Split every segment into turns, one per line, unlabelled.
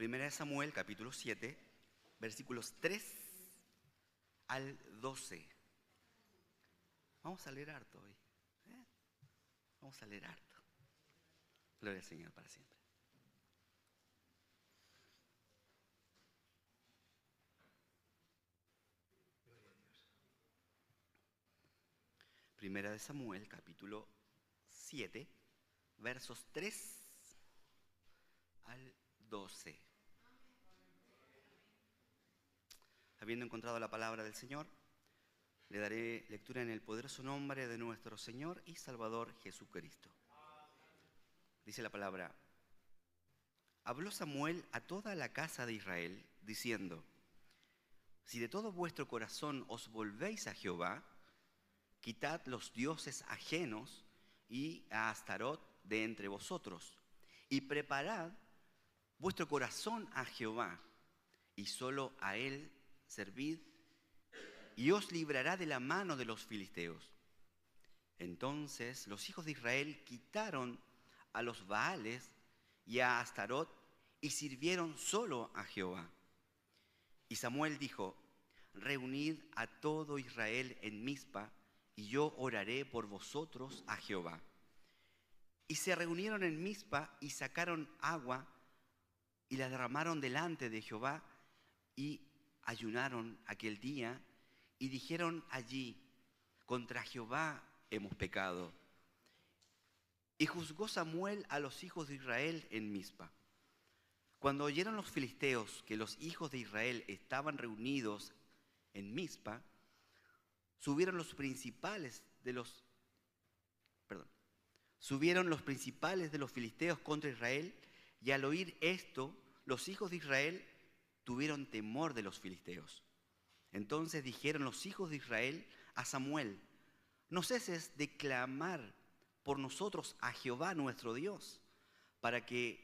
Primera de Samuel, capítulo 7, versículos 3 al 12. Vamos a leer harto hoy. Vamos a leer harto. Gloria al Señor para siempre. Primera de Samuel, capítulo 7, versos 3 al 12. Habiendo encontrado la palabra del Señor, le daré lectura en el poderoso nombre de nuestro Señor y Salvador Jesucristo. Dice la palabra: habló Samuel a toda la casa de Israel, diciendo: si de todo vuestro corazón os volvéis a Jehová, quitad los dioses ajenos y a Astarot de entre vosotros, y preparad vuestro corazón a Jehová, y solo a él servid, y os librará de la mano de los filisteos. Entonces los hijos de Israel quitaron a los Baales y a Astarot, y sirvieron solo a Jehová. Y Samuel dijo: reunid a todo Israel en Mizpa, y yo oraré por vosotros a Jehová. Y se reunieron en Mizpa y sacaron agua y la derramaron delante de Jehová, y ayunaron aquel día y dijeron allí: contra Jehová hemos pecado. Y juzgó Samuel a los hijos de Israel en Mizpa. Cuando oyeron los filisteos que los hijos de Israel estaban reunidos en Mizpa, subieron los principales de los filisteos contra Israel, y al oír esto, los hijos de Israel tuvieron temor de los filisteos. Entonces dijeron los hijos de Israel a Samuel: no ceses de clamar por nosotros a Jehová nuestro Dios, para que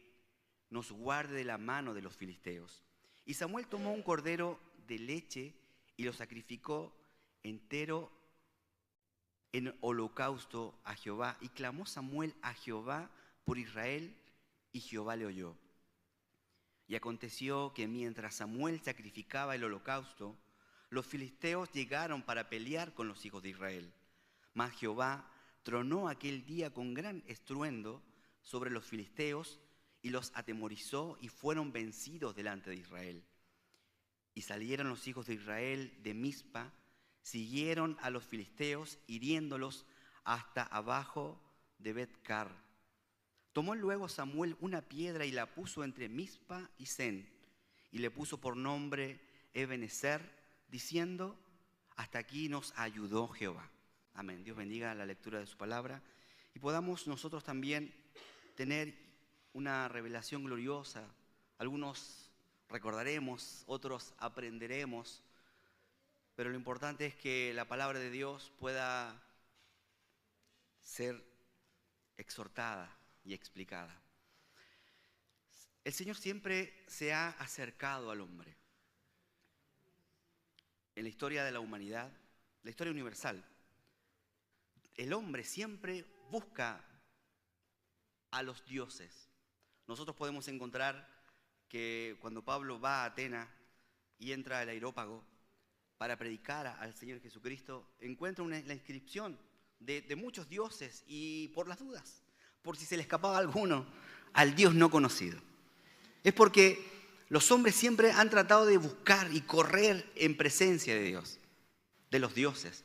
nos guarde de la mano de los filisteos. Y Samuel tomó un cordero de leche y lo sacrificó entero en holocausto a Jehová. Y clamó Samuel a Jehová por Israel, y Jehová le oyó. Y aconteció que mientras Samuel sacrificaba el holocausto, los filisteos llegaron para pelear con los hijos de Israel. Mas Jehová tronó aquel día con gran estruendo sobre los filisteos, y los atemorizó, y fueron vencidos delante de Israel. Y salieron los hijos de Israel de Mizpa, siguieron a los filisteos, hiriéndolos hasta abajo de Bet-car. Tomó luego Samuel una piedra y la puso entre Mizpa y Sen, y le puso por nombre Ebenezer, diciendo: hasta aquí nos ayudó Jehová. Amén. Dios bendiga la lectura de su palabra, y podamos nosotros también tener una revelación gloriosa. Algunos recordaremos, otros aprenderemos, pero lo importante es que la palabra de Dios pueda ser exhortada y explicada. El Señor siempre se ha acercado al hombre. En la historia de la humanidad, la historia universal, el hombre siempre busca a los dioses. Nosotros podemos encontrar que cuando Pablo va a Atenas y entra al Areópago para predicar al Señor Jesucristo, encuentra la inscripción de muchos dioses, y por las dudas, por si se le escapaba alguno, al Dios no conocido. Es porque los hombres siempre han tratado de buscar y correr en presencia de Dios, de los dioses.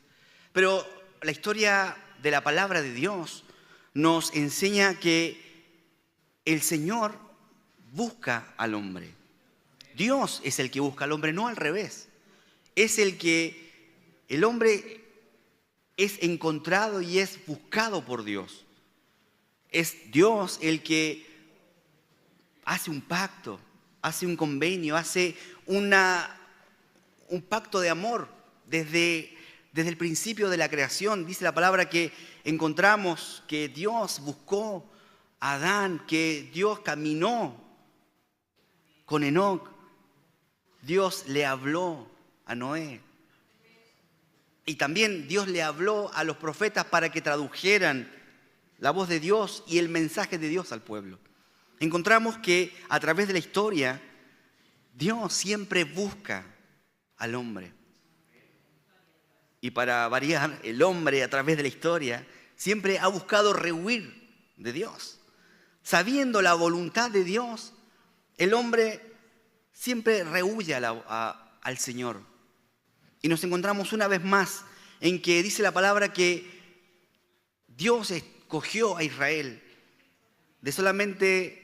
Pero la historia de la palabra de Dios nos enseña que el Señor busca al hombre. Dios es el que busca al hombre, no al revés. Es el hombre es encontrado y es buscado por Dios. Es Dios el que hace un pacto, hace un convenio, hace un pacto de amor desde el principio de la creación. Dice la palabra que encontramos que Dios buscó a Adán, que Dios caminó con Enoc, Dios le habló a Noé. Y también Dios le habló a los profetas para que tradujeran la voz de Dios y el mensaje de Dios al pueblo. Encontramos que a través de la historia Dios siempre busca al hombre. Y para variar, el hombre a través de la historia siempre ha buscado rehuir de Dios. Sabiendo la voluntad de Dios, el hombre siempre rehúye al Señor. Y nos encontramos una vez más en que dice la palabra que Dios escogió a Israel de solamente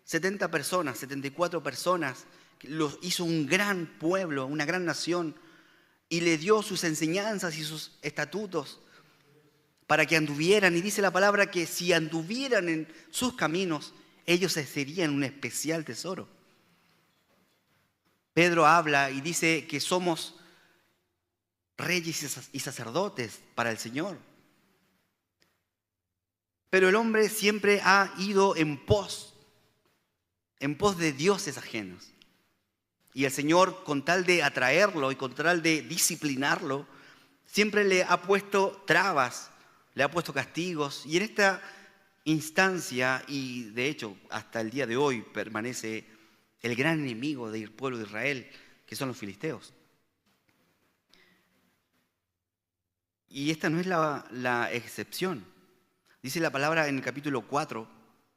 70 personas, 74 personas, los hizo un gran pueblo, una gran nación, y le dio sus enseñanzas y sus estatutos para que anduvieran. Y dice la palabra que si anduvieran en sus caminos, ellos serían un especial tesoro. Pedro habla y dice que somos reyes y sacerdotes para el Señor. Pero el hombre siempre ha ido en pos de dioses ajenos. Y el Señor, con tal de atraerlo y con tal de disciplinarlo, siempre le ha puesto trabas, le ha puesto castigos. Y en esta instancia, y de hecho hasta el día de hoy, permanece el gran enemigo del pueblo de Israel, que son los filisteos. Y esta no es la excepción. Dice la palabra en el capítulo 4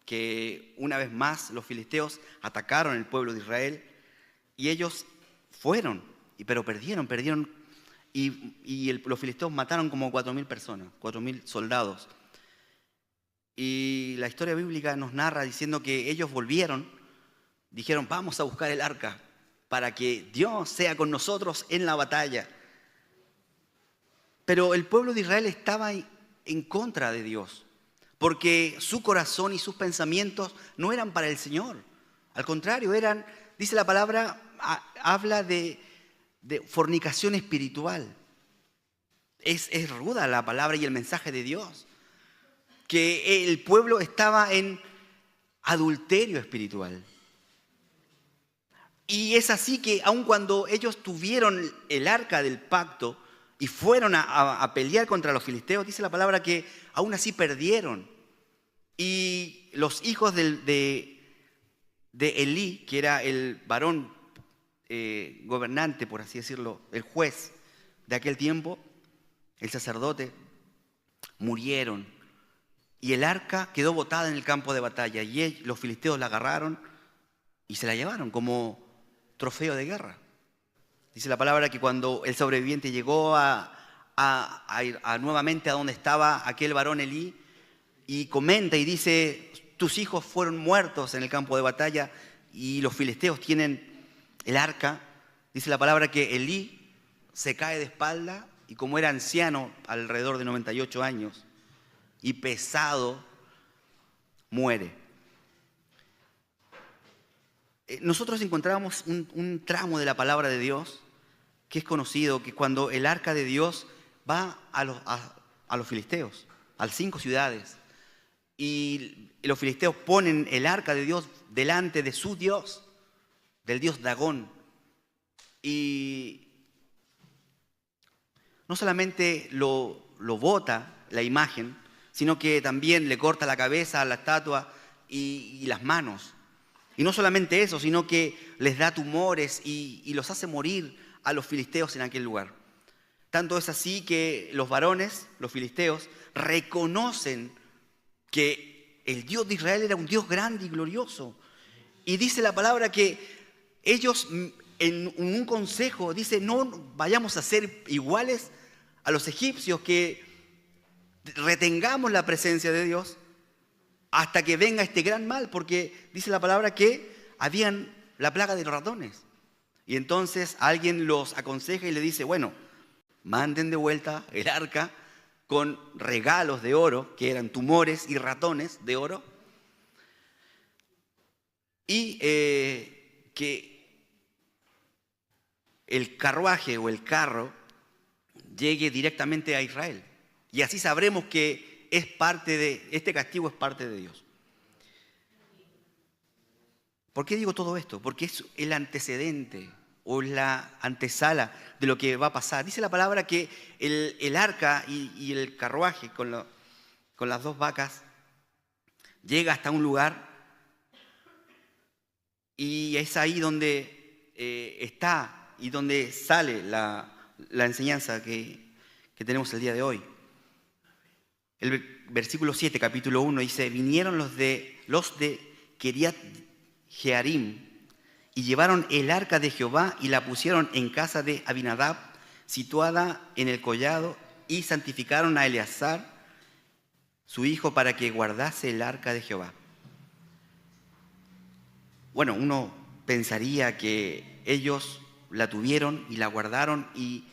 que una vez más los filisteos atacaron el pueblo de Israel y ellos fueron, pero perdieron y los filisteos mataron como 4.000 personas, 4.000 soldados. Y la historia bíblica nos narra diciendo que ellos volvieron, dijeron vamos a buscar el arca para que Dios sea con nosotros en la batalla. Pero el pueblo de Israel estaba en contra de Dios, porque su corazón y sus pensamientos no eran para el Señor. Al contrario, eran, dice la palabra, habla de fornicación espiritual. Es ruda la palabra y el mensaje de Dios, que el pueblo estaba en adulterio espiritual. Y es así que aun cuando ellos tuvieron el arca del pacto y fueron a pelear contra los filisteos, dice la palabra que aún así perdieron. Y los hijos de Elí, que era el varón gobernante, por así decirlo, el juez de aquel tiempo, el sacerdote, murieron. Y el arca quedó botada en el campo de batalla. Y los filisteos la agarraron y se la llevaron como trofeo de guerra. Dice la palabra que cuando el sobreviviente llegó a ir nuevamente a donde estaba aquel varón Elí, y comenta y dice, tus hijos fueron muertos en el campo de batalla y los filisteos tienen el arca. Dice la palabra que Elí se cae de espalda y como era anciano, alrededor de 98 años, y pesado, muere. Nosotros encontramos un tramo de la palabra de Dios que es conocido, que cuando el arca de Dios va a los filisteos, a las 5 ciudades, y los filisteos ponen el arca de Dios delante de su Dios, del Dios Dagón, y no solamente lo bota la imagen, sino que también le corta la cabeza a la estatua y las manos. Y no solamente eso, sino que les da tumores y los hace morir a los filisteos en aquel lugar. Tanto es así que los varones, los filisteos, reconocen que el Dios de Israel era un Dios grande y glorioso. Y dice la palabra que ellos en un consejo dice, no vayamos a ser iguales a los egipcios, que retengamos la presencia de Dios hasta que venga este gran mal, porque dice la palabra que habían la plaga de los ratones. Y entonces alguien los aconseja y le dice, bueno, manden de vuelta el arca con regalos de oro, que eran tumores y ratones de oro, y que el carruaje o el carro llegue directamente a Israel. Y así sabremos que es parte de, este castigo es parte de Dios. ¿Por qué digo todo esto? Porque es el antecedente o la antesala de lo que va a pasar. Dice la palabra que el arca y el carruaje con las 2 vacas llega hasta un lugar y es ahí donde está y donde sale la enseñanza que tenemos el día de hoy. El versículo 7, capítulo 1, dice: vinieron los de Kiriat Jearim y llevaron el arca de Jehová y la pusieron en casa de Abinadab, situada en el collado, y santificaron a Eleazar, su hijo, para que guardase el arca de Jehová. Bueno, uno pensaría que ellos la tuvieron y la guardaron y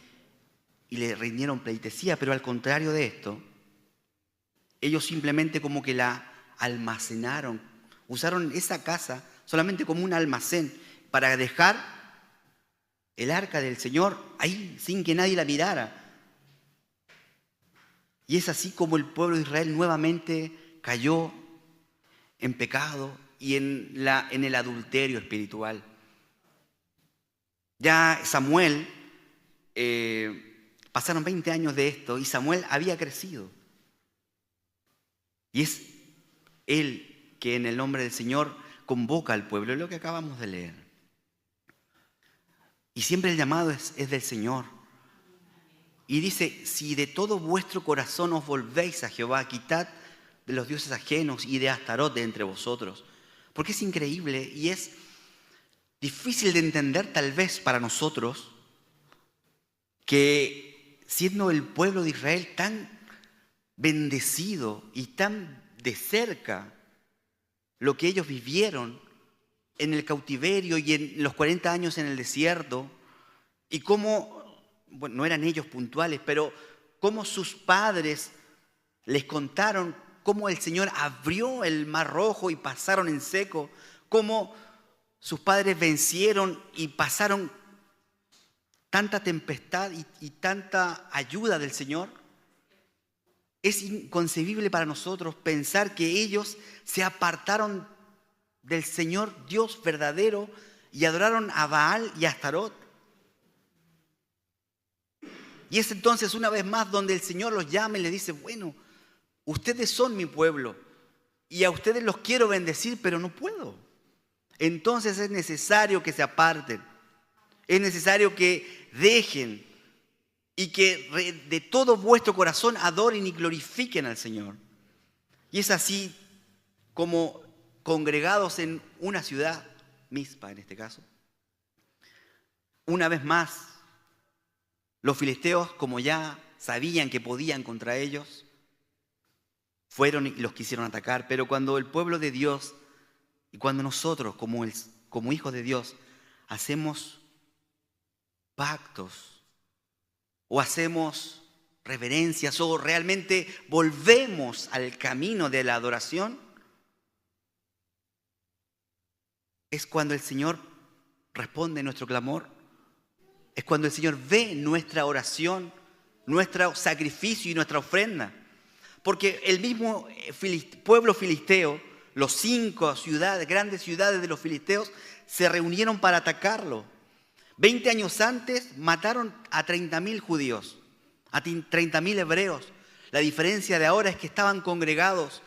le rindieron pleitesía, pero al contrario de esto, ellos simplemente como que la almacenaron, usaron esa casa solamente como un almacén para dejar el arca del Señor ahí sin que nadie la mirara. Y es así como el pueblo de Israel nuevamente cayó en pecado y en el adulterio espiritual. Ya Samuel, pasaron 20 años de esto y Samuel había crecido. Y es él que en el nombre del Señor convoca al pueblo, es lo que acabamos de leer. Y siempre el llamado es del Señor. Y dice: si de todo vuestro corazón os volvéis a Jehová, quitad de los dioses ajenos y de Astarot de entre vosotros. Porque es increíble y es difícil de entender tal vez para nosotros que, siendo el pueblo de Israel tan bendecido y tan de cerca lo que ellos vivieron en el cautiverio y en los 40 años en el desierto, y cómo, bueno, no eran ellos puntuales, pero cómo sus padres les contaron cómo el Señor abrió el Mar Rojo y pasaron en seco, cómo sus padres vencieron y pasaron tanta tempestad y tanta ayuda del Señor. Es inconcebible para nosotros pensar que ellos se apartaron del Señor Dios verdadero y adoraron a Baal y a Astarot. Y es entonces una vez más donde el Señor los llama y les dice: bueno, ustedes son mi pueblo y a ustedes los quiero bendecir, pero no puedo. Entonces es necesario que se aparten, es necesario que dejen y que de todo vuestro corazón adoren y glorifiquen al Señor. Y es así como, congregados en una ciudad, Mizpa en este caso, una vez más, los filisteos, como ya sabían que podían contra ellos, fueron y los quisieron atacar. Pero cuando el pueblo de Dios y cuando nosotros, como hijos de Dios, hacemos pactos, o hacemos reverencias, o realmente volvemos al camino de la adoración, es cuando el Señor responde nuestro clamor, es cuando el Señor ve nuestra oración, nuestro sacrificio y nuestra ofrenda. Porque el mismo pueblo filisteo, los 5 grandes ciudades de los filisteos, se reunieron para atacarlo. 20 años antes mataron a 30.000 judíos, a 30.000 hebreos. La diferencia de ahora es que estaban congregados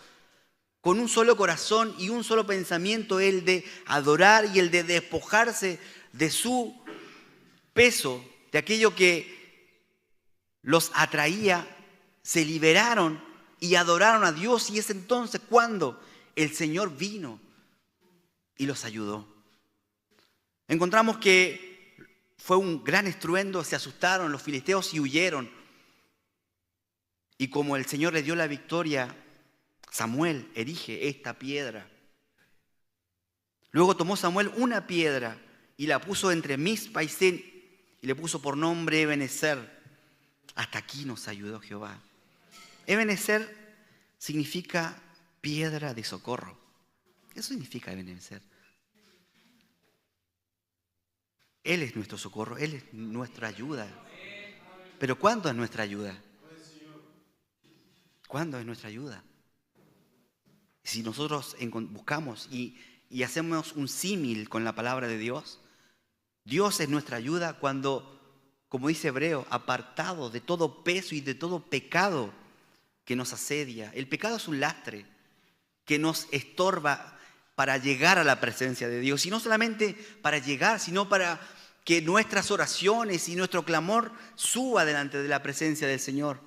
con un solo corazón y un solo pensamiento, el de adorar y el de despojarse de su peso, de aquello que los atraía. Se liberaron y adoraron a Dios, y es entonces cuando el Señor vino y los ayudó. Encontramos que fue un gran estruendo, se asustaron los filisteos y huyeron. Y como el Señor le dio la victoria, Samuel erige esta piedra. Luego tomó Samuel una piedra y la puso entre Mizpa y Sen y le puso por nombre Ebenezer. Hasta aquí nos ayudó Jehová. Ebenezer significa piedra de socorro. ¿Qué significa Ebenezer? Él es nuestro socorro, Él es nuestra ayuda. Pero ¿cuándo es nuestra ayuda? ¿Cuándo es nuestra ayuda? Si nosotros buscamos y hacemos un símil con la palabra de Dios, Dios es nuestra ayuda cuando, como dice Hebreo, apartado de todo peso y de todo pecado que nos asedia. El pecado es un lastre que nos estorba para llegar a la presencia de Dios. Y no solamente para llegar, sino para que nuestras oraciones y nuestro clamor suba delante de la presencia del Señor.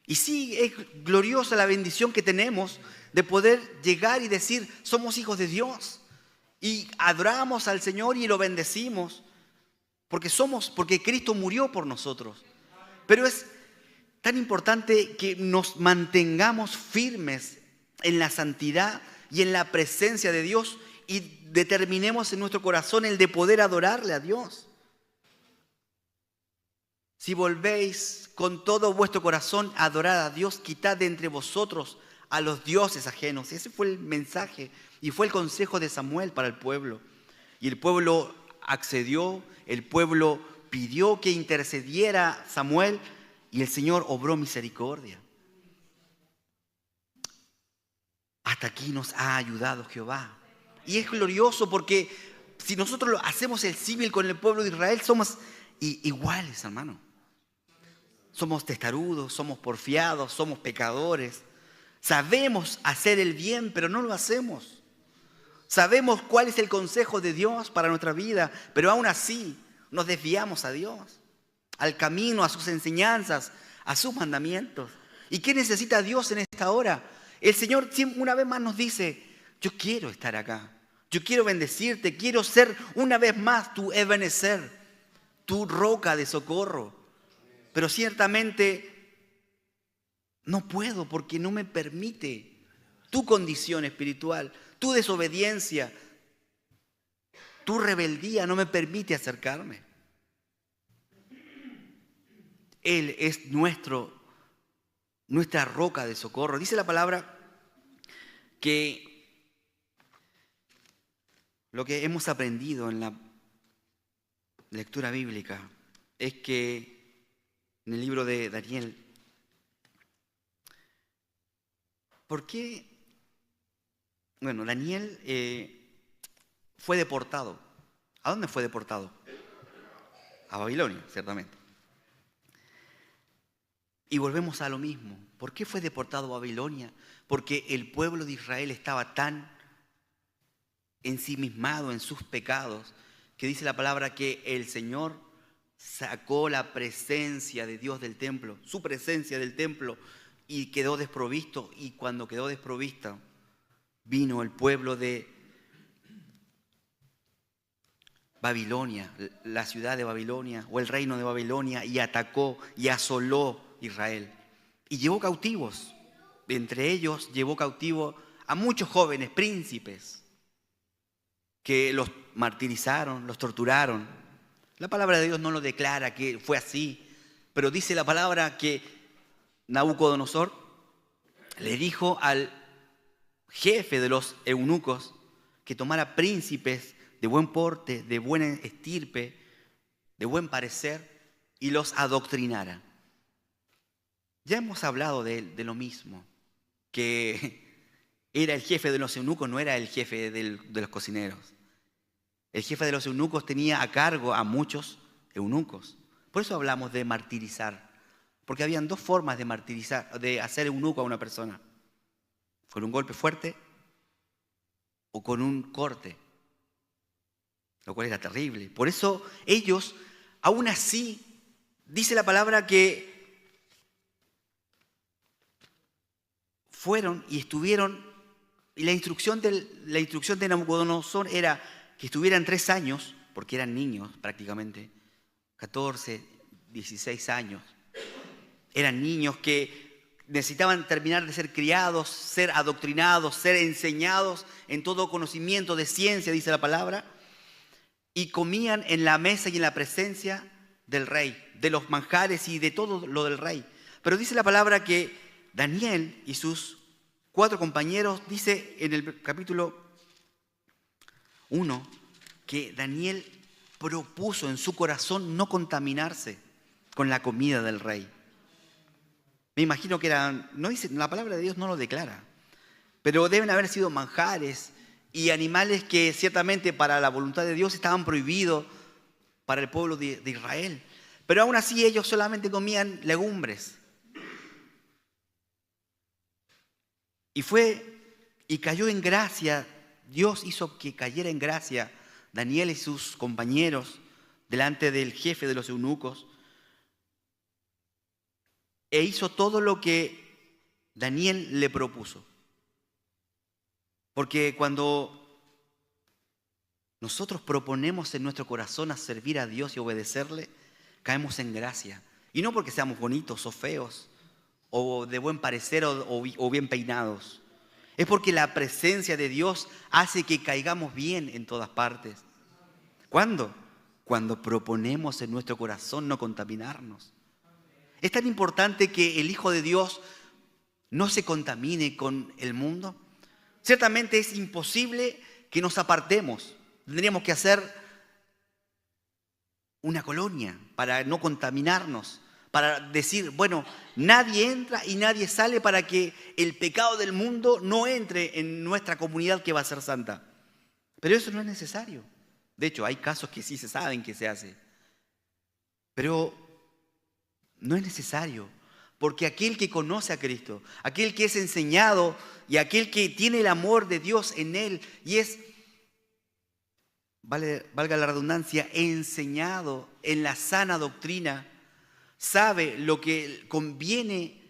Y sí, es gloriosa la bendición que tenemos de poder llegar y decir, somos hijos de Dios. Y adoramos al Señor y lo bendecimos, porque Cristo murió por nosotros. Pero es tan importante que nos mantengamos firmes en la santidad y en la presencia de Dios y determinemos en nuestro corazón el de poder adorarle a Dios. Si volvéis con todo vuestro corazón a adorar a Dios, quitad de entre vosotros a los dioses ajenos. Ese fue el mensaje y fue el consejo de Samuel para el pueblo. Y el pueblo accedió, el pueblo pidió que intercediera Samuel y el Señor obró misericordia. Hasta aquí nos ha ayudado Jehová. Y es glorioso porque si nosotros hacemos el símil con el pueblo de Israel, somos iguales, hermano. Somos testarudos, somos porfiados, somos pecadores. Sabemos hacer el bien, pero no lo hacemos. Sabemos cuál es el consejo de Dios para nuestra vida, pero aún así nos desviamos a Dios, al camino, a sus enseñanzas, a sus mandamientos. ¿Y qué necesita Dios en esta hora? El Señor una vez más nos dice, yo quiero estar acá, yo quiero bendecirte, quiero ser una vez más tu Ebenezer, tu roca de socorro. Pero ciertamente no puedo porque no me permite tu condición espiritual, tu desobediencia, tu rebeldía no me permite acercarme. Él es nuestra roca de socorro. Dice la palabra que lo que hemos aprendido en la lectura bíblica es que en el libro de Daniel, ¿por qué? Bueno, Daniel fue deportado. ¿A dónde fue deportado? A Babilonia, ciertamente. Y volvemos a lo mismo. ¿Por qué fue deportado a Babilonia? Porque el pueblo de Israel estaba tan ensimismado en sus pecados que dice la palabra que el Señor sacó la presencia de Dios del templo, su presencia del templo, y quedó desprovisto. Y cuando quedó desprovisto, vino el pueblo de Babilonia, la ciudad de Babilonia o el reino de Babilonia, y atacó y asoló Israel. Y llevó cautivos. Entre ellos llevó cautivo a muchos jóvenes príncipes que los martirizaron, los torturaron. La palabra de Dios no lo declara que fue así, pero dice la palabra que Nabucodonosor le dijo al jefe de los eunucos que tomara príncipes de buen porte, de buena estirpe, de buen parecer y los adoctrinara. Ya hemos hablado de lo mismo, que era el jefe de los eunucos, no era el jefe de los cocineros. El jefe de los eunucos tenía a cargo a muchos eunucos. Por eso hablamos de martirizar, porque habían dos formas de martirizar, de hacer eunuco a una persona: con un golpe fuerte o con un corte, lo cual era terrible. Por eso ellos, aún así, dice la palabra que fueron y estuvieron, y la instrucción de Nabucodonosor era que estuvieran 3 años, porque eran niños prácticamente, 14, 16 años. Eran niños que necesitaban terminar de ser criados, ser adoctrinados, ser enseñados en todo conocimiento de ciencia, dice la palabra, y comían en la mesa y en la presencia del rey, de los manjares y de todo lo del rey. Pero dice la palabra que Daniel y sus 4 compañeros, dice en el capítulo 1, que Daniel propuso en su corazón no contaminarse con la comida del rey. Me imagino que no dice, la palabra de Dios no lo declara, pero deben haber sido manjares y animales que ciertamente para la voluntad de Dios estaban prohibidos para el pueblo de Israel. Pero aún así ellos solamente comían legumbres. Y cayó en gracia Dios hizo que cayera en gracia Daniel y sus compañeros delante del jefe de los eunucos, e hizo todo lo que Daniel le propuso. Porque cuando nosotros proponemos en nuestro corazón a servir a Dios y obedecerle, caemos en gracia. Y no porque seamos bonitos o feos, o de buen parecer o bien peinados. Es porque la presencia de Dios hace que caigamos bien en todas partes. ¿Cuándo? Cuando proponemos en nuestro corazón no contaminarnos. Es tan importante que el Hijo de Dios no se contamine con el mundo. Ciertamente es imposible que nos apartemos. Tendríamos que hacer una colonia para no contaminarnos, para decir, bueno, nadie entra y nadie sale para que el pecado del mundo no entre en nuestra comunidad que va a ser santa. Pero eso no es necesario. De hecho, hay casos que sí se saben que se hace. Pero no es necesario, porque aquel que conoce a Cristo, aquel que es enseñado y aquel que tiene el amor de Dios en él y es, valga la redundancia, enseñado en la sana doctrina, sabe lo que conviene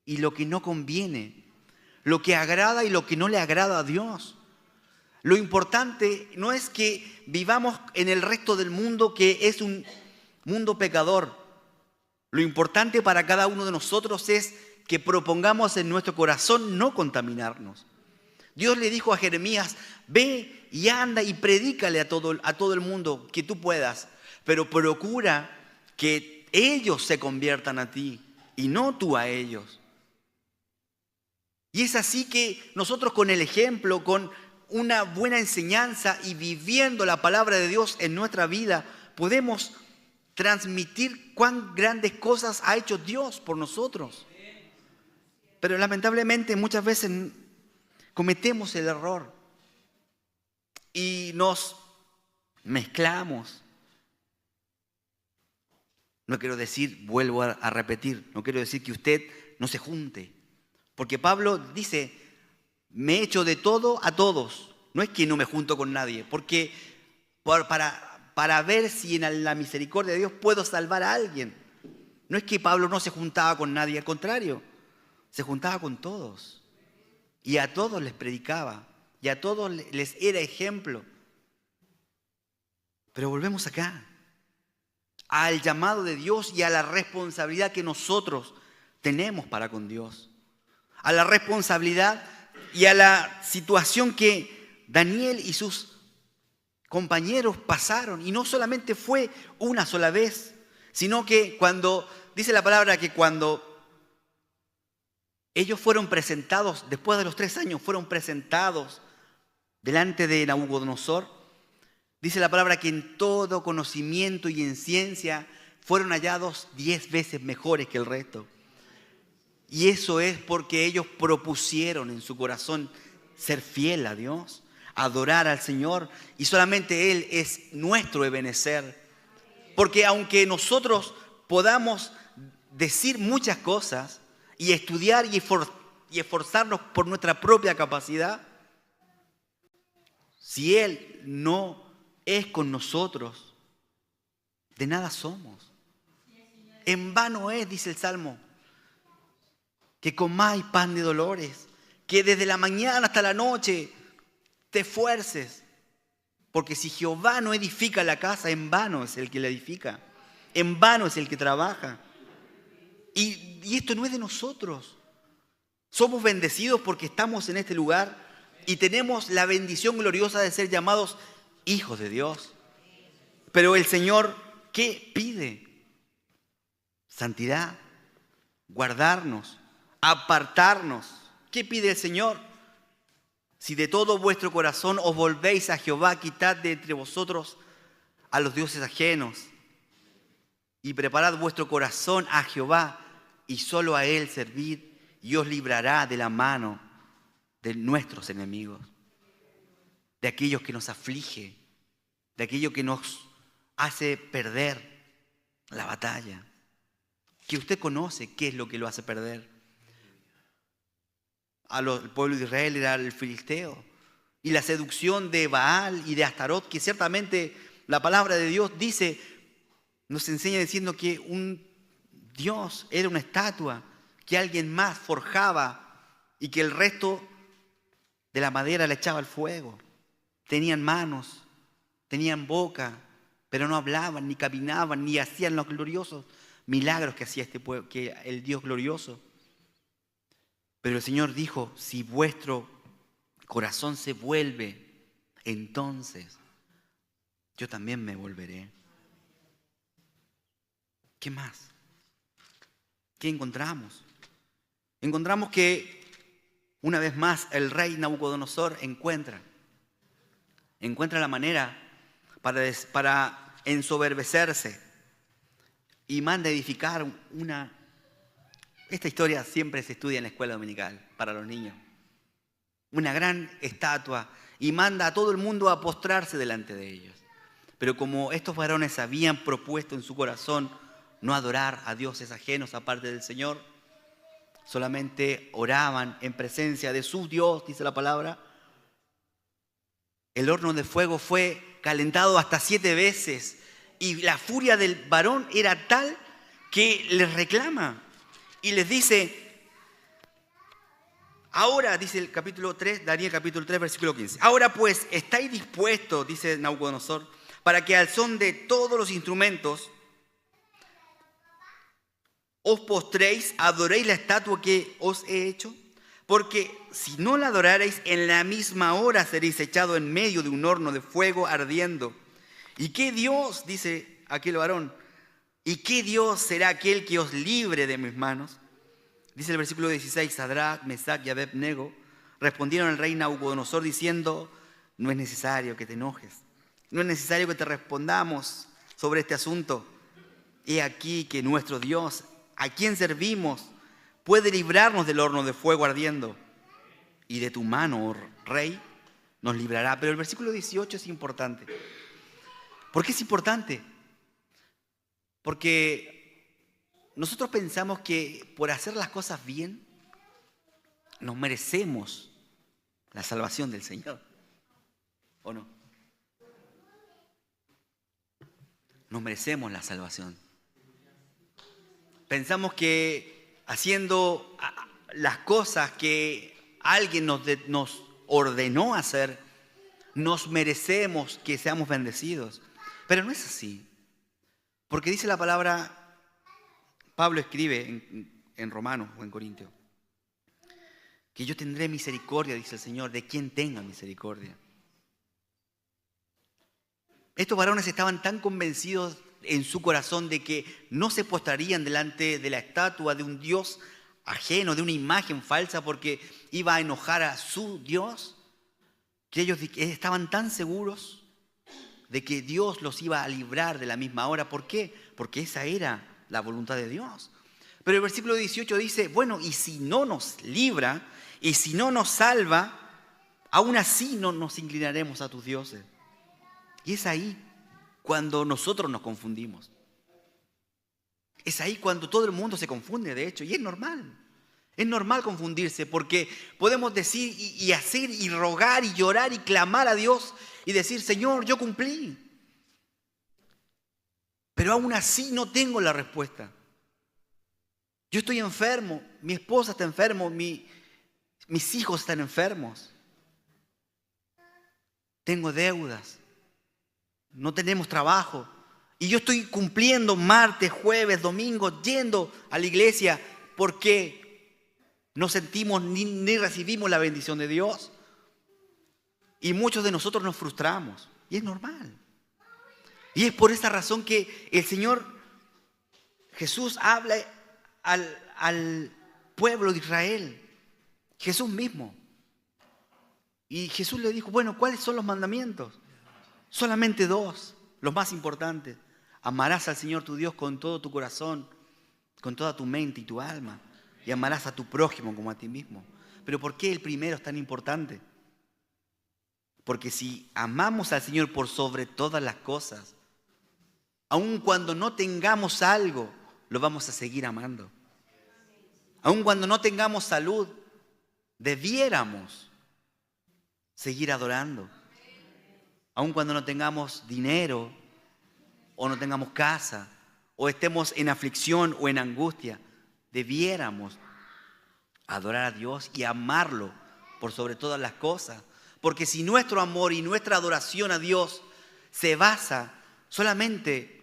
y lo que no conviene, lo que agrada y lo que no le agrada a Dios. Lo importante no es que vivamos en el resto del mundo, que es un mundo pecador. Lo importante para cada uno de nosotros es que propongamos en nuestro corazón no contaminarnos. Dios le dijo a Jeremías, ve y anda y predícale a todo el mundo que tú puedas, pero procura que ellos se conviertan a ti y no tú a ellos. Y es así que nosotros con el ejemplo, con una buena enseñanza y viviendo la palabra de Dios en nuestra vida, podemos transmitir cuán grandes cosas ha hecho Dios por nosotros. Pero lamentablemente muchas veces cometemos el error y nos mezclamos. No quiero decir, vuelvo a repetir, no quiero decir que usted no se junte. Porque Pablo dice, me he hecho de todo a todos. No es que no me junto con nadie, porque para ver si en la misericordia de Dios puedo salvar a alguien. No es que Pablo no se juntaba con nadie, al contrario, se juntaba con todos. Y a todos les predicaba, y a todos les era ejemplo. Pero volvemos acá, al llamado de Dios y a la responsabilidad que nosotros tenemos para con Dios. A la responsabilidad y a la situación que Daniel y sus compañeros pasaron. Y no solamente fue una sola vez, sino que cuando, dice la palabra que cuando ellos fueron presentados, después de los 3 años, fueron presentados delante de Nabucodonosor, dice la palabra que en todo conocimiento y en ciencia fueron hallados 10 veces mejores que el resto. Y eso es porque ellos propusieron en su corazón ser fiel a Dios, adorar al Señor, y solamente Él es nuestro Ebenezer. Porque aunque nosotros podamos decir muchas cosas y estudiar y esforzarnos por nuestra propia capacidad, si Él no es con nosotros, de nada somos. En vano es, dice el Salmo, que comáis pan de dolores, que desde la mañana hasta la noche te esfuerces. Porque si Jehová no edifica la casa, en vano es el que la edifica. En vano es el que trabaja. Y esto no es de nosotros. Somos bendecidos porque estamos en este lugar y tenemos la bendición gloriosa de ser llamados hijos de Dios. Pero el Señor, ¿qué pide? Santidad, guardarnos, apartarnos. ¿Qué pide el Señor? Si de todo vuestro corazón os volvéis a Jehová, quitad de entre vosotros a los dioses ajenos y preparad vuestro corazón a Jehová y solo a Él servid y os librará de la mano de nuestros enemigos, de aquellos que nos aflige, de aquello que nos hace perder la batalla. Que usted conoce qué es lo que lo hace perder. El pueblo de Israel era el filisteo. y la seducción de Baal y de Astarot, que ciertamente la palabra de Dios dice, nos enseña diciendo que un Dios era una estatua que alguien más forjaba y que el resto de la madera le echaba al fuego. Tenían manos, tenían boca, pero no hablaban, ni caminaban, ni hacían los gloriosos milagros que hacía este pueblo, que el Dios glorioso. Pero el Señor dijo, si vuestro corazón se vuelve, entonces yo también me volveré. ¿Qué más? ¿Qué encontramos? Encontramos que una vez más el rey Nabucodonosor encuentra la manera para ensoberbecerse y manda edificar esta historia siempre se estudia en la escuela dominical para los niños, una gran estatua, y manda a todo el mundo a postrarse delante de ellos. Pero como estos varones habían propuesto en su corazón no adorar a dioses ajenos aparte del Señor, solamente oraban en presencia de su Dios, dice la palabra, el horno de fuego fue calentado hasta 7 veces y la furia del varón era tal que les reclama y les dice, ahora, dice el capítulo 3, Daniel capítulo 3, versículo 15, ahora pues, ¿estáis dispuestos, dice Nabucodonosor, para que al son de todos los instrumentos os postréis, adoréis la estatua que os he hecho? Porque si no la adorareis, en la misma hora seréis echados en medio de un horno de fuego ardiendo. ¿Y qué Dios, dice aquel varón, y qué Dios será aquel que os libre de mis manos? Dice el versículo 16, Sadrach, Mesach y Abed-nego respondieron al rey Nabucodonosor diciendo, no es necesario que te enojes, no es necesario que te respondamos sobre este asunto. He aquí que nuestro Dios, a quien servimos, puede librarnos del horno de fuego ardiendo, y de tu mano, oh rey, nos librará. Pero el versículo 18 es importante. ¿Por qué es importante? Porque nosotros pensamos que por hacer las cosas bien, nos merecemos la salvación del Señor, ¿o no? Nos merecemos la salvación. Pensamos que haciendo las cosas que alguien nos ordenó hacer, nos merecemos que seamos bendecidos. Pero no es así. Porque dice la palabra, Pablo escribe en Romanos o en Corintios, que yo tendré misericordia, dice el Señor, de quien tenga misericordia. Estos varones estaban tan convencidos en su corazón de que no se postrarían delante de la estatua de un Dios ajeno, de una imagen falsa, porque iba a enojar a su Dios, que ellos estaban tan seguros de que Dios los iba a librar de la misma hora. ¿Por qué? Porque esa era la voluntad de Dios. Pero el versículo 18 dice, bueno, y si no nos libra, y si no nos salva, aún así no nos inclinaremos a tus dioses. Y es ahí cuando nosotros nos confundimos. Es ahí cuando todo el mundo se confunde, de hecho, y es normal. Es normal confundirse porque podemos decir y hacer y rogar y llorar y clamar a Dios y decir, Señor, yo cumplí. Pero aún así no tengo la respuesta. Yo estoy enfermo, mi esposa está enfermo, mis hijos están enfermos. Tengo deudas. No tenemos trabajo. Y yo estoy cumpliendo martes, jueves, domingo, yendo a la iglesia porque no sentimos ni recibimos la bendición de Dios. Y muchos de nosotros nos frustramos. Y es normal. Y es por esa razón que el Señor Jesús habla al pueblo de Israel. Jesús mismo. Y Jesús le dijo, bueno, ¿cuáles son los mandamientos? Solamente 2, los más importantes. Amarás al Señor tu Dios con todo tu corazón, con toda tu mente y tu alma. Y amarás a tu prójimo como a ti mismo. Pero ¿por qué el primero es tan importante? Porque si amamos al Señor por sobre todas las cosas, aun cuando no tengamos algo, lo vamos a seguir amando. Aun cuando no tengamos salud, debiéramos seguir adorando. Aun cuando no tengamos dinero, o no tengamos casa, o estemos en aflicción o en angustia, debiéramos adorar a Dios y amarlo por sobre todas las cosas. Porque si nuestro amor y nuestra adoración a Dios se basa solamente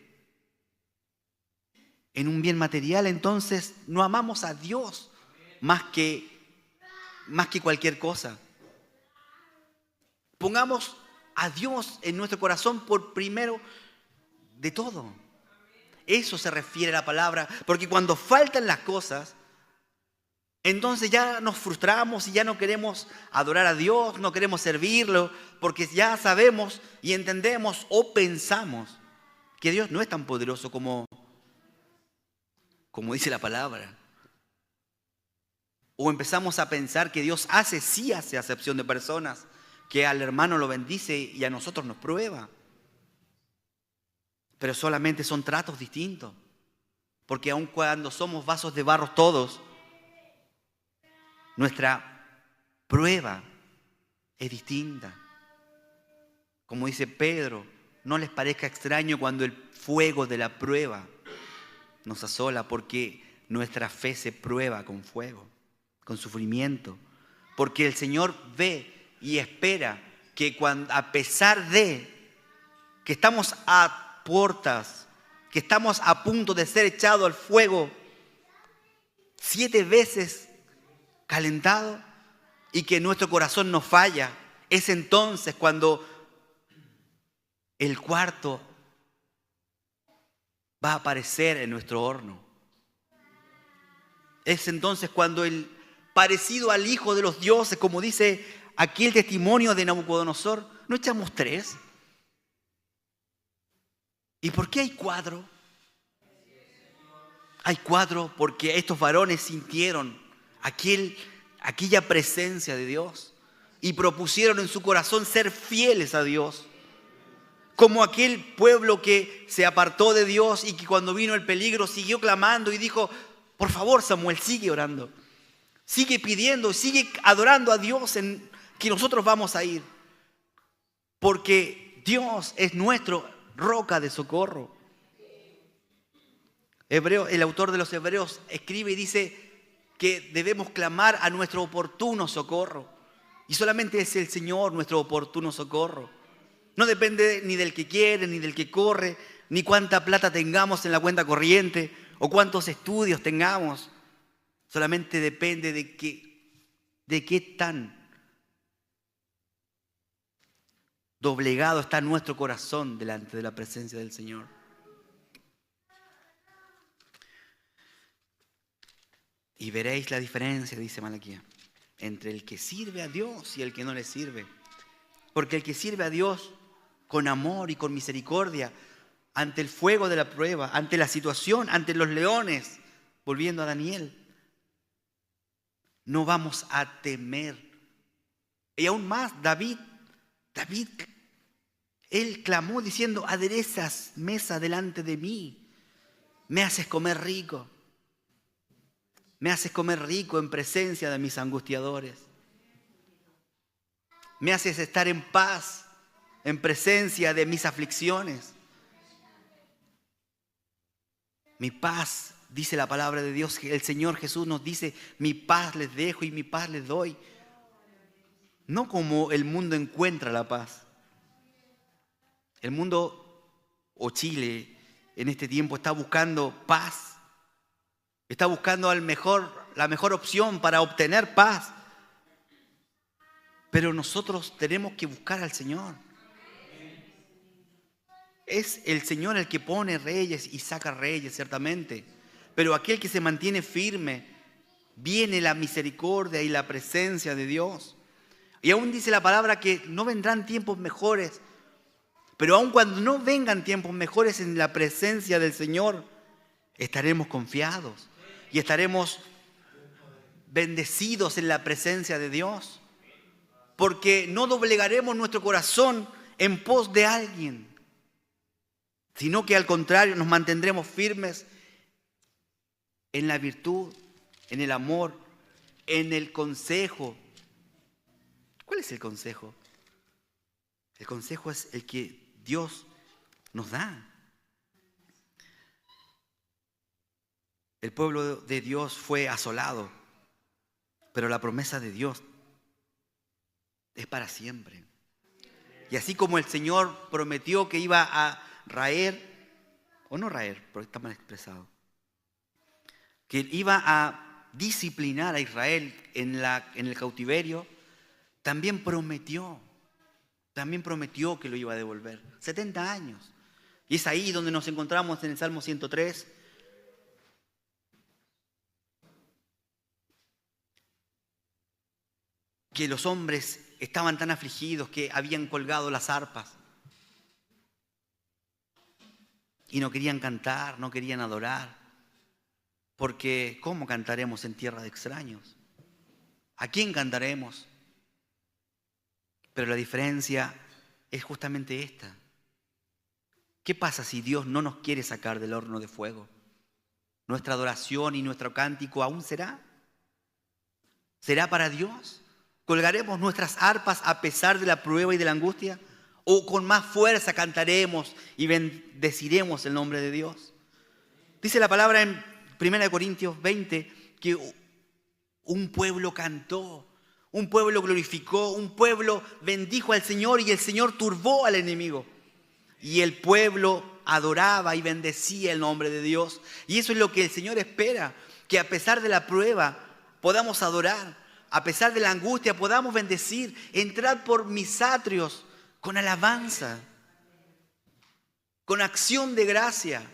en un bien material, entonces no amamos a Dios más que cualquier cosa. Pongamos a Dios en nuestro corazón por primero de todo. Eso se refiere a la palabra, porque cuando faltan las cosas, entonces ya nos frustramos y ya no queremos adorar a Dios, no queremos servirlo, porque ya sabemos y entendemos o pensamos que Dios no es tan poderoso como dice la palabra. O empezamos a pensar que Dios sí hace acepción de personas, que al hermano lo bendice y a nosotros nos prueba. Pero solamente son tratos distintos. Porque aun cuando somos vasos de barro todos, nuestra prueba es distinta. Como dice Pedro, no les parezca extraño cuando el fuego de la prueba nos asola, porque nuestra fe se prueba con fuego, con sufrimiento. Porque el Señor ve y espera que a pesar de que estamos a puertas, que estamos a punto de ser echados al fuego 7 veces calentado y que nuestro corazón no falla, es entonces cuando el cuarto va a aparecer en nuestro horno. Es entonces cuando el parecido al Hijo de los dioses, como dice aquí el testimonio de Nabucodonosor, ¿no echamos 3? ¿Y por qué hay 4? Hay 4 porque estos varones sintieron aquella presencia de Dios y propusieron en su corazón ser fieles a Dios. Como aquel pueblo que se apartó de Dios y que cuando vino el peligro siguió clamando y dijo: por favor, Samuel, sigue orando, sigue pidiendo, sigue adorando a Dios en que nosotros vamos a ir. Porque Dios es nuestro roca de socorro. El autor de los Hebreos escribe y dice que debemos clamar a nuestro oportuno socorro. Y solamente es el Señor nuestro oportuno socorro. No depende ni del que quiere, ni del que corre, ni cuánta plata tengamos en la cuenta corriente o cuántos estudios tengamos. Solamente depende de qué tan doblegado está nuestro corazón delante de la presencia del Señor. Y veréis la diferencia, dice Malaquías, entre el que sirve a Dios y el que no le sirve. Porque el que sirve a Dios con amor y con misericordia, ante el fuego de la prueba, ante la situación, ante los leones, volviendo a Daniel, no vamos a temer. Y aún más, David, él clamó diciendo: aderezas mesa delante de mí, me haces comer rico. Me haces comer rico en presencia de mis angustiadores. Me haces estar en paz en presencia de mis aflicciones. Mi paz, dice la palabra de Dios, el Señor Jesús nos dice: mi paz les dejo y mi paz les doy. No como el mundo encuentra la paz. El mundo, o Chile, en este tiempo está buscando paz. Está buscando la mejor opción para obtener paz. Pero nosotros tenemos que buscar al Señor. Es el Señor el que pone reyes y saca reyes, ciertamente. Pero aquel que se mantiene firme, viene la misericordia y la presencia de Dios. Y aún dice la palabra que no vendrán tiempos mejores. Pero aun cuando no vengan tiempos mejores en la presencia del Señor, estaremos confiados. Y estaremos bendecidos en la presencia de Dios. Porque no doblegaremos nuestro corazón en pos de alguien, sino que al contrario nos mantendremos firmes en la virtud, en el amor, en el consejo. ¿Cuál es el consejo? El consejo es el que Dios nos da. El pueblo de Dios fue asolado, pero la promesa de Dios es para siempre. Y así como el Señor prometió que iba a raer, o no raer, porque está mal expresado, que iba a disciplinar a Israel en el cautiverio, también prometió que lo iba a devolver. 70 años. Y es ahí donde nos encontramos en el Salmo 103. Que los hombres estaban tan afligidos que habían colgado las arpas. Y no querían cantar, no querían adorar. Porque ¿cómo cantaremos en tierra de extraños? ¿A quién cantaremos? Pero la diferencia es justamente esta. ¿Qué pasa si Dios no nos quiere sacar del horno de fuego? ¿Nuestra adoración y nuestro cántico aún será? ¿Será para Dios? ¿Colgaremos nuestras arpas a pesar de la prueba y de la angustia? ¿O con más fuerza cantaremos y bendeciremos el nombre de Dios? Dice la palabra en 1 Corintios 20 que un pueblo cantó, un pueblo glorificó, un pueblo bendijo al Señor y el Señor turbó al enemigo. Y el pueblo adoraba y bendecía el nombre de Dios. Y eso es lo que el Señor espera, que a pesar de la prueba podamos adorar, a pesar de la angustia podamos bendecir, entrar por mis atrios con alabanza, con acción de gracia.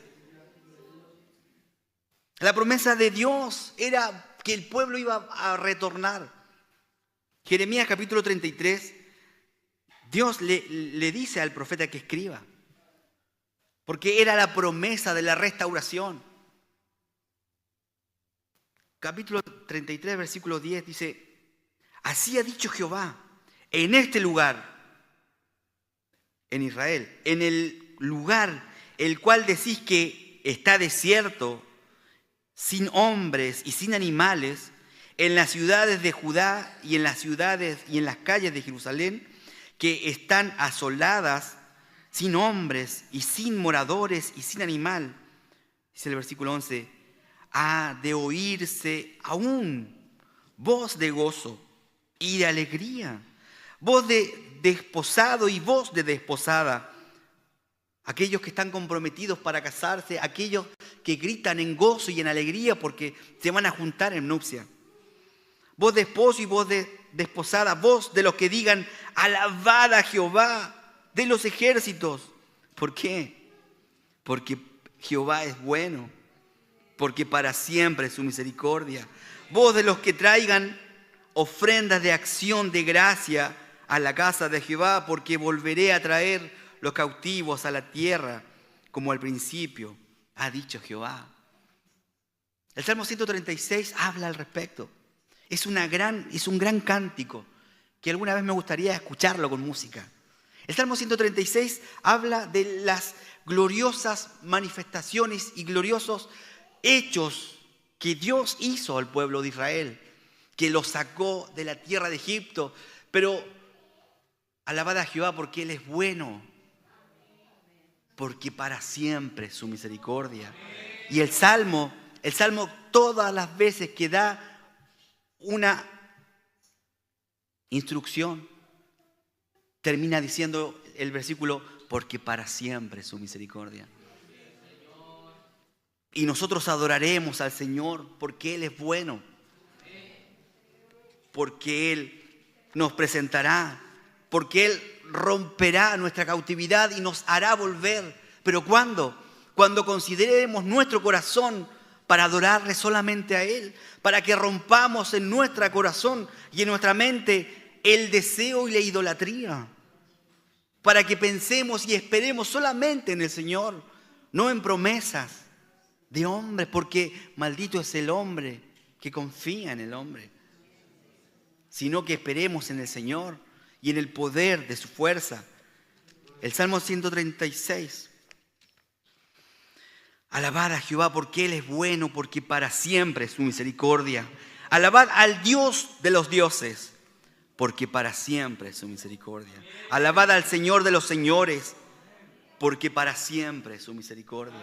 La promesa de Dios era que el pueblo iba a retornar. Jeremías capítulo 33, Dios le dice al profeta que escriba, porque era la promesa de la restauración. Capítulo 33, versículo 10 dice: así ha dicho Jehová, en este lugar, en Israel, en el lugar el cual decís que está desierto, sin hombres y sin animales, en las ciudades de Judá y en las ciudades y en las calles de Jerusalén, que están asoladas, sin hombres y sin moradores y sin animal. Dice el versículo 11, ha de oírse aún voz de gozo y de alegría, voz de desposado y voz de desposada. Aquellos que están comprometidos para casarse, aquellos que gritan en gozo y en alegría porque se van a juntar en nupcia. Voz de esposo y voz de desposada, voz de los que digan, alabad a Jehová de los ejércitos. ¿Por qué? Porque Jehová es bueno, porque para siempre es su misericordia. Voz de los que traigan ofrendas de acción de gracia a la casa de Jehová, porque volveré a traer los cautivos a la tierra como al principio, ha dicho Jehová. El Salmo 136 habla al respecto. Es un gran cántico que alguna vez me gustaría escucharlo con música. El Salmo 136 habla de las gloriosas manifestaciones y gloriosos hechos que Dios hizo al pueblo de Israel, que lo sacó de la tierra de Egipto. Pero alabad a Jehová porque Él es bueno, porque para siempre es su misericordia. Y el Salmo todas las veces que da una instrucción, termina diciendo el versículo, porque para siempre es su misericordia. Y nosotros adoraremos al Señor porque Él es bueno, porque Él nos presentará, porque Él romperá nuestra cautividad y nos hará volver. ¿Pero cuándo? Cuando consideremos nuestro corazón para adorarle solamente a Él, para que rompamos en nuestro corazón y en nuestra mente el deseo y la idolatría, para que pensemos y esperemos solamente en el Señor, no en promesas de hombres, porque maldito es el hombre que confía en el hombre, sino que esperemos en el Señor y en el poder de su fuerza. El Salmo 136. Alabad a Jehová porque Él es bueno, porque para siempre es su misericordia. Alabad al Dios de los dioses, porque para siempre es su misericordia. Alabad al Señor de los señores, porque para siempre es su misericordia.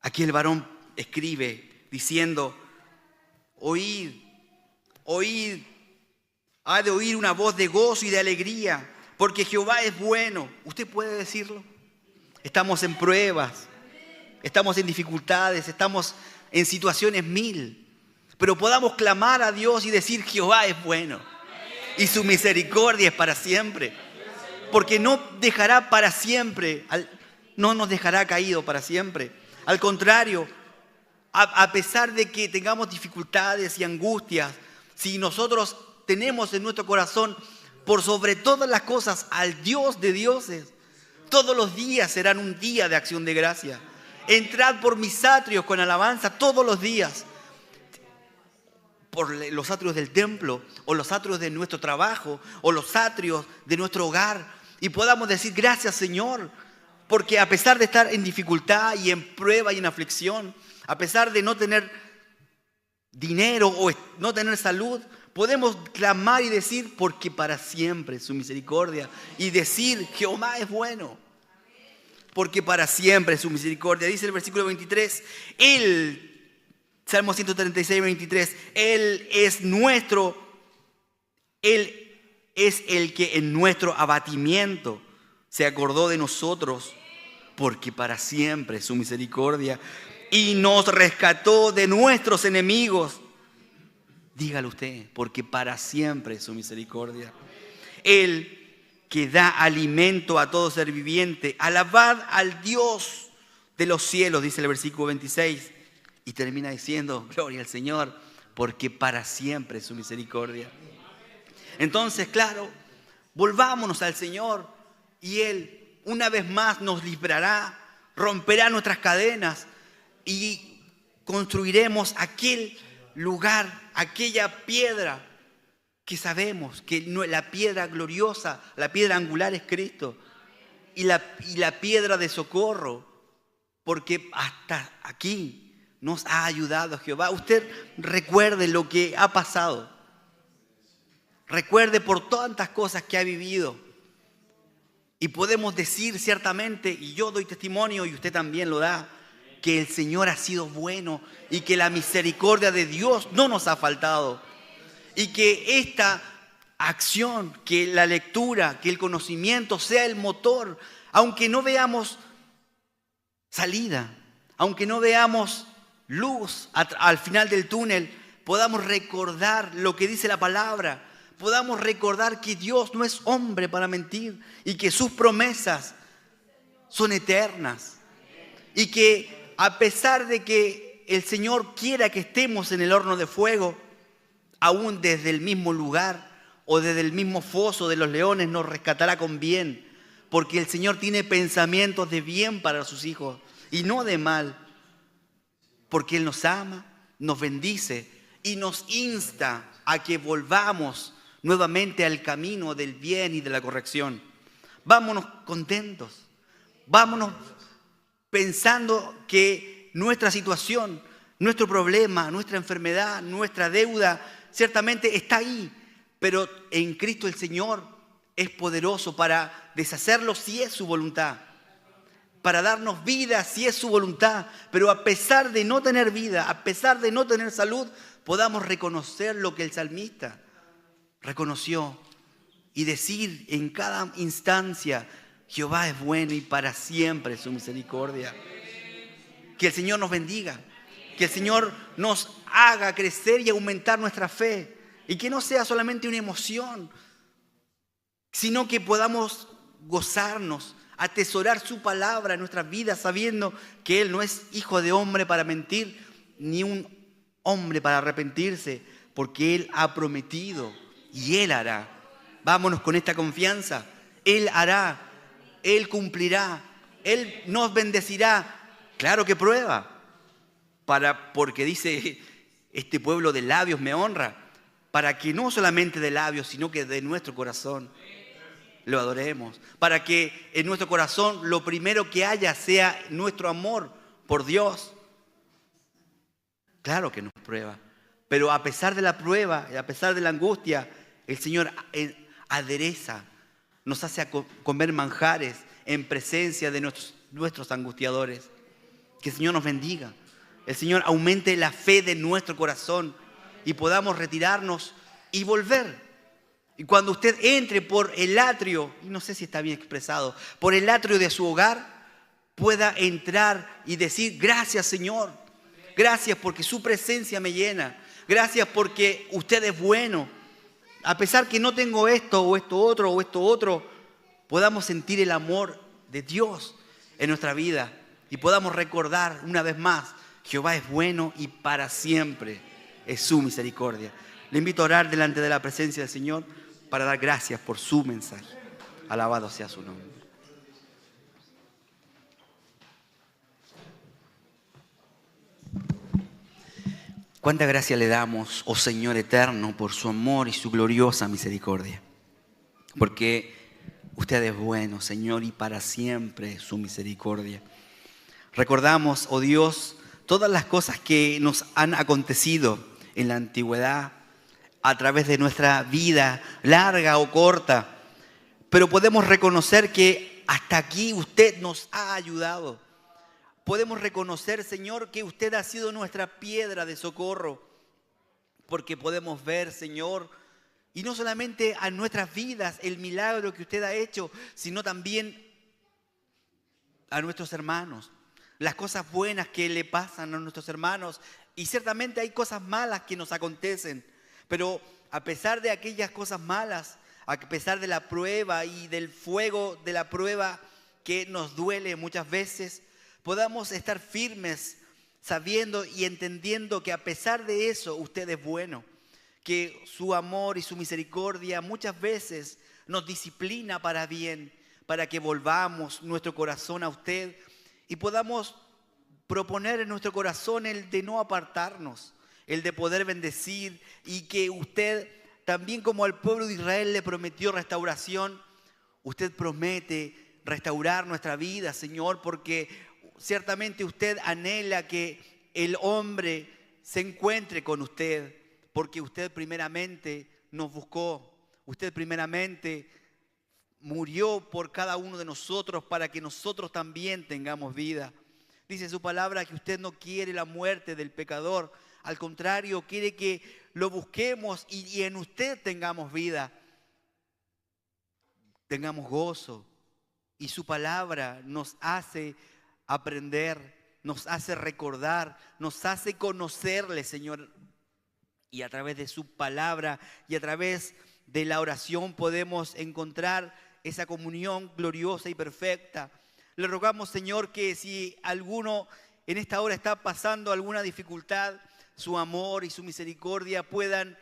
Aquí el varón escribe diciendo, oíd, oíd, ha de oír una voz de gozo y de alegría, porque Jehová es bueno. ¿Usted puede decirlo? Estamos en pruebas, estamos en dificultades, estamos en situaciones mil, pero podamos clamar a Dios y decir, Jehová es bueno y su misericordia es para siempre, porque no dejará para siempre, no nos dejará caído para siempre. Al contrario, a pesar de que tengamos dificultades y angustias, si nosotros tenemos en nuestro corazón, por sobre todas las cosas, al Dios de dioses, todos los días serán un día de acción de gracia. Entrad por mis atrios con alabanza todos los días. Por los atrios del templo, o los atrios de nuestro trabajo, o los atrios de nuestro hogar. Y podamos decir, gracias Señor, porque a pesar de estar en dificultad y en prueba y en aflicción, a pesar de no tener dinero o no tener salud, podemos clamar y decir, porque para siempre es su misericordia. Y decir, Jehová es bueno, porque para siempre es su misericordia. Dice el versículo 23, Salmo 136, 23, Él es el que en nuestro abatimiento se acordó de nosotros, porque para siempre es su misericordia. Y nos rescató de nuestros enemigos. Dígalo usted, porque para siempre es su misericordia. Él que da alimento a todo ser viviente. Alabad al Dios de los cielos, dice el versículo 26. Y termina diciendo, gloria al Señor, porque para siempre es su misericordia. Entonces, claro, volvámonos al Señor y Él una vez más nos librará, romperá nuestras cadenas y construiremos aquel lugar, aquella piedra que sabemos que la piedra gloriosa, la piedra angular es Cristo, y la piedra de socorro, porque hasta aquí nos ha ayudado Jehová. Usted recuerde lo que ha pasado, recuerde por tantas cosas que ha vivido, y podemos decir ciertamente, y yo doy testimonio y usted también lo da, que el Señor ha sido bueno y que la misericordia de Dios no nos ha faltado. Y que esta acción, que la lectura, que el conocimiento sea el motor, aunque no veamos salida, aunque no veamos luz al final del túnel, podamos recordar lo que dice la palabra, podamos recordar que Dios no es hombre para mentir y que sus promesas son eternas. Y que a pesar de que el Señor quiera que estemos en el horno de fuego, aún desde el mismo lugar o desde el mismo foso de los leones nos rescatará con bien, porque el Señor tiene pensamientos de bien para sus hijos y no de mal, porque Él nos ama, nos bendice y nos insta a que volvamos nuevamente al camino del bien y de la corrección. Vámonos contentos, vámonos pensando que nuestra situación, nuestro problema, nuestra enfermedad, nuestra deuda, ciertamente está ahí, pero en Cristo el Señor es poderoso para deshacerlo si es su voluntad, para darnos vida si es su voluntad. Pero a pesar de no tener vida, a pesar de no tener salud, podamos reconocer lo que el salmista reconoció y decir en cada instancia, Jehová es bueno y para siempre es su misericordia. Que el Señor nos bendiga, que el Señor nos haga crecer y aumentar nuestra fe, y que no sea solamente una emoción, sino que podamos gozarnos, atesorar su palabra en nuestras vidas, sabiendo que Él no es hijo de hombre para mentir, ni un hombre para arrepentirse, porque Él ha prometido y Él hará. Vámonos con esta confianza. Él hará, Él cumplirá, Él nos bendecirá. Claro que prueba, porque dice, este pueblo de labios me honra, para que no solamente de labios, sino que de nuestro corazón lo adoremos, para que en nuestro corazón lo primero que haya sea nuestro amor por Dios. Claro que nos prueba, Pero a pesar de la prueba, a pesar de la angustia, el Señor adereza, nos hace comer manjares en presencia de nuestros angustiadores. Que el Señor nos bendiga. El Señor aumente la fe de nuestro corazón y podamos retirarnos y volver. Y cuando usted entre por el atrio, y no sé si está bien expresado, por el atrio de su hogar, pueda entrar y decir: gracias, Señor. Gracias porque su presencia me llena. Gracias porque usted es bueno. A pesar que no tengo esto o esto otro, podamos sentir el amor de Dios en nuestra vida y podamos recordar una vez más: Jehová es bueno y para siempre es su misericordia. Le invito a orar delante de la presencia del Señor para dar gracias por su mensaje. Alabado sea su nombre. Cuánta gracia le damos, oh Señor eterno, por su amor y su gloriosa misericordia. Porque usted es bueno, Señor, y para siempre su misericordia. Recordamos, oh Dios, todas las cosas que nos han acontecido en la antigüedad, a través de nuestra vida, larga o corta. Pero podemos reconocer que hasta aquí usted nos ha ayudado. Podemos reconocer, Señor, que usted ha sido nuestra piedra de socorro. Porque podemos ver, Señor, y no solamente a nuestras vidas el milagro que usted ha hecho, sino también a nuestros hermanos. Las cosas buenas que le pasan a nuestros hermanos. Y ciertamente hay cosas malas que nos acontecen. Pero a pesar de aquellas cosas malas, a pesar de la prueba y del fuego de la prueba que nos duele muchas veces, podamos estar firmes sabiendo y entendiendo que a pesar de eso usted es bueno. Que su amor y su misericordia muchas veces nos disciplina para bien, para que volvamos nuestro corazón a usted y podamos proponer en nuestro corazón el de no apartarnos, el de poder bendecir, y que usted, también como al pueblo de Israel le prometió restauración, usted promete restaurar nuestra vida, Señor, porque ciertamente usted anhela que el hombre se encuentre con usted, porque usted primeramente nos buscó, usted primeramente murió por cada uno de nosotros para que nosotros también tengamos vida. Dice su palabra que usted no quiere la muerte del pecador, al contrario, quiere que lo busquemos y en usted tengamos vida, tengamos gozo. Y su palabra nos hace aprender, nos hace recordar, nos hace conocerle, Señor. Y a través de su palabra y a través de la oración podemos encontrar esa comunión gloriosa y perfecta. Le rogamos, Señor, que si alguno en esta hora está pasando alguna dificultad, su amor y su misericordia puedan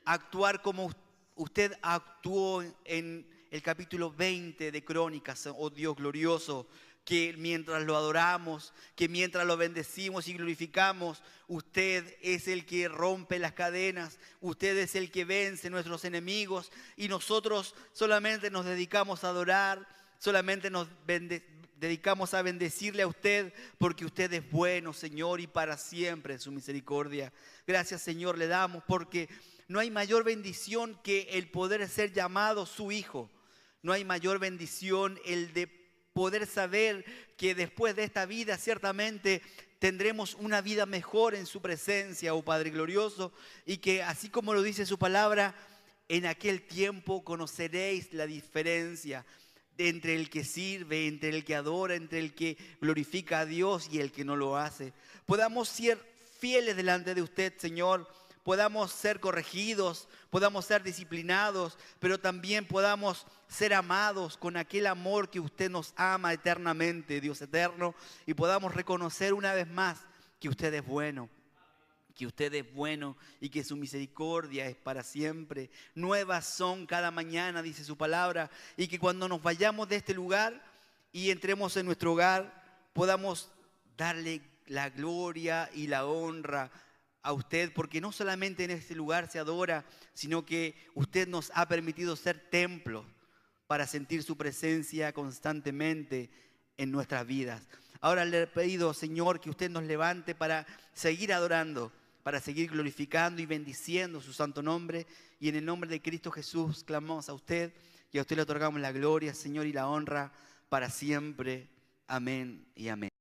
actuar como usted actuó en el capítulo 20 de Crónicas, oh Dios glorioso, que mientras lo adoramos, que mientras lo bendecimos y glorificamos, usted es el que rompe las cadenas, usted es el que vence nuestros enemigos y nosotros solamente nos dedicamos a adorar, solamente nos dedicamos a bendecirle a usted porque usted es bueno, Señor, y para siempre su misericordia. Gracias, Señor, le damos porque no hay mayor bendición que el poder ser llamado su hijo. No hay mayor bendición el de poder saber que después de esta vida ciertamente tendremos una vida mejor en su presencia, oh Padre glorioso, y que así como lo dice su palabra, en aquel tiempo conoceréis la diferencia entre el que sirve, entre el que adora, entre el que glorifica a Dios y el que no lo hace. Podamos ser fieles delante de usted, Señor. Podamos ser corregidos, podamos ser disciplinados, pero también podamos ser amados con aquel amor que usted nos ama eternamente, Dios eterno, y podamos reconocer una vez más que usted es bueno. Que usted es bueno y que su misericordia es para siempre. Nuevas son cada mañana, dice su palabra, y que cuando nos vayamos de este lugar y entremos en nuestro hogar, podamos darle la gloria y la honra a usted, porque no solamente en este lugar se adora, sino que usted nos ha permitido ser templo para sentir su presencia constantemente en nuestras vidas. Ahora le he pedido, Señor, que usted nos levante para seguir adorando, para seguir glorificando y bendiciendo su santo nombre. Y en el nombre de Cristo Jesús clamamos a usted y a usted le otorgamos la gloria, Señor, y la honra para siempre. Amén y amén.